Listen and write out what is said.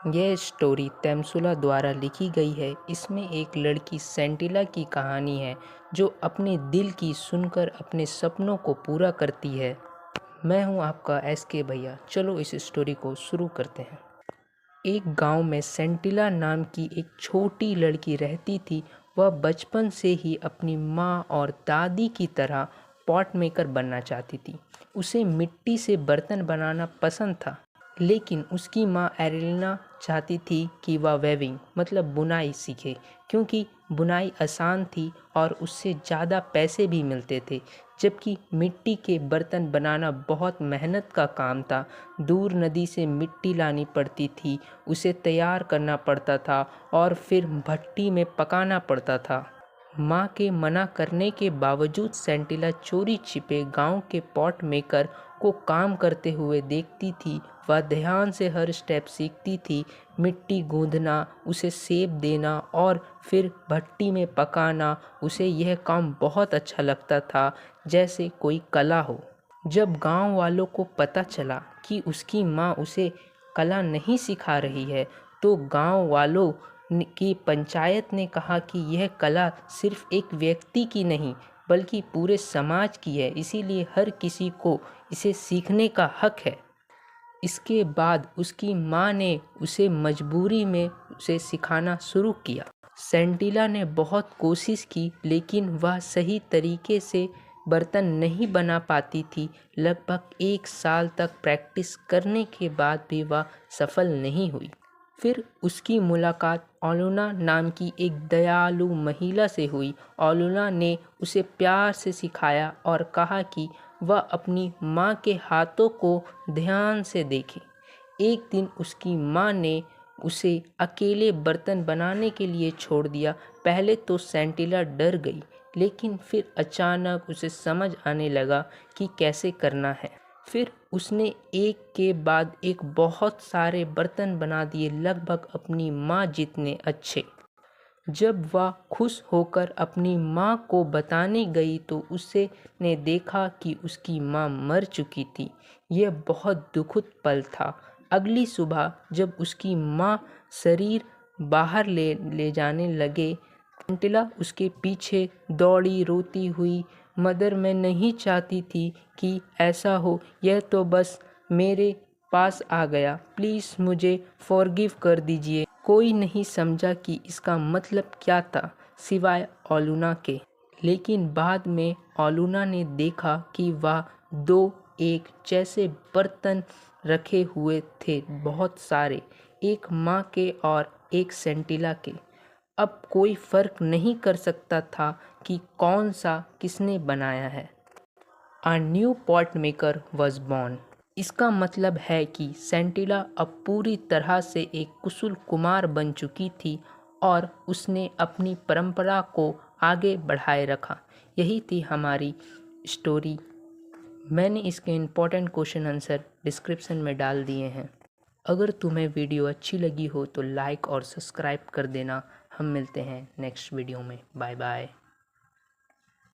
यह स्टोरी तैमसुला द्वारा लिखी गई है। इसमें एक लड़की सेंटिला की कहानी है जो अपने दिल की सुनकर अपने सपनों को पूरा करती है। मैं हूं आपका SK भैया। चलो इस स्टोरी को शुरू करते हैं। एक गांव में सेंटिला नाम की एक छोटी लड़की रहती थी। वह बचपन से ही अपनी माँ और दादी की तरह पॉट मेकर बनना चाहती थी। उसे मिट्टी से बर्तन बनाना पसंद था, लेकिन उसकी माँ एरेलिना चाहती थी कि वह वेविंग मतलब बुनाई सीखे, क्योंकि बुनाई आसान थी और उससे ज़्यादा पैसे भी मिलते थे। जबकि मिट्टी के बर्तन बनाना बहुत मेहनत का काम था। दूर नदी से मिट्टी लानी पड़ती थी, उसे तैयार करना पड़ता था और फिर भट्टी में पकाना पड़ता था। माँ के मना करने के बावजूद सेंटिला चोरी छिपे गांव के पॉट मेकर को काम करते हुए देखती थी। वह ध्यान से हर स्टेप सीखती थी। मिट्टी गूंदना, उसे शेप देना और फिर भट्टी में पकाना, उसे यह काम बहुत अच्छा लगता था, जैसे कोई कला हो। जब गांव वालों को पता चला कि उसकी माँ उसे कला नहीं सिखा रही है, तो गांव वालों की पंचायत ने कहा कि यह कला सिर्फ एक व्यक्ति की नहीं बल्कि पूरे समाज की है, इसीलिए हर किसी को इसे सीखने का हक है। इसके बाद उसकी माँ ने उसे मजबूरी में उसे सिखाना शुरू किया। सेंटिला ने बहुत कोशिश की, लेकिन वह सही तरीके से बर्तन नहीं बना पाती थी। लगभग 1 साल तक प्रैक्टिस करने के बाद भी वह सफल नहीं हुई। फिर उसकी मुलाकात ओलुना नाम की एक दयालु महिला से हुई। ओलुना ने उसे प्यार से सिखाया और कहा कि वह अपनी माँ के हाथों को ध्यान से देखे। एक दिन उसकी माँ ने उसे अकेले बर्तन बनाने के लिए छोड़ दिया। पहले तो सेंटिला डर गई, लेकिन फिर अचानक उसे समझ आने लगा कि कैसे करना है। फिर उसने एक के बाद एक बहुत सारे बर्तन बना दिए, लगभग अपनी माँ जितने अच्छे। जब वह खुश होकर अपनी माँ को बताने गई तो उसे ने देखा कि उसकी माँ मर चुकी थी। यह बहुत दुखद पल था। अगली सुबह जब उसकी माँ शरीर बाहर ले जाने लगे, सेंटिला उसके पीछे दौड़ी रोती हुई। मदर, मैं नहीं चाहती थी कि ऐसा हो, यह तो बस मेरे पास आ गया, प्लीज़ मुझे फॉरगिव कर दीजिए। कोई नहीं समझा कि इसका मतलब क्या था, सिवाय ओलुना के। लेकिन बाद में ओलुना ने देखा कि वह 2 एक जैसे बर्तन रखे हुए थे, बहुत सारे, एक माँ के और एक सेंटिला के। अब कोई फर्क नहीं कर सकता था कि कौन सा किसने बनाया है। A new pot maker was born। इसका मतलब है कि सेंटिला अब पूरी तरह से एक कुशल कुमार बन चुकी थी और उसने अपनी परंपरा को आगे बढ़ाए रखा। यही थी हमारी स्टोरी। मैंने इसके इम्पोर्टेंट क्वेश्चन आंसर डिस्क्रिप्शन में डाल दिए हैं। अगर तुम्हें वीडियो अच्छी लगी हो तो लाइक और सब्सक्राइब कर देना। हम मिलते हैं नेक्स्ट वीडियो में। Bye bye.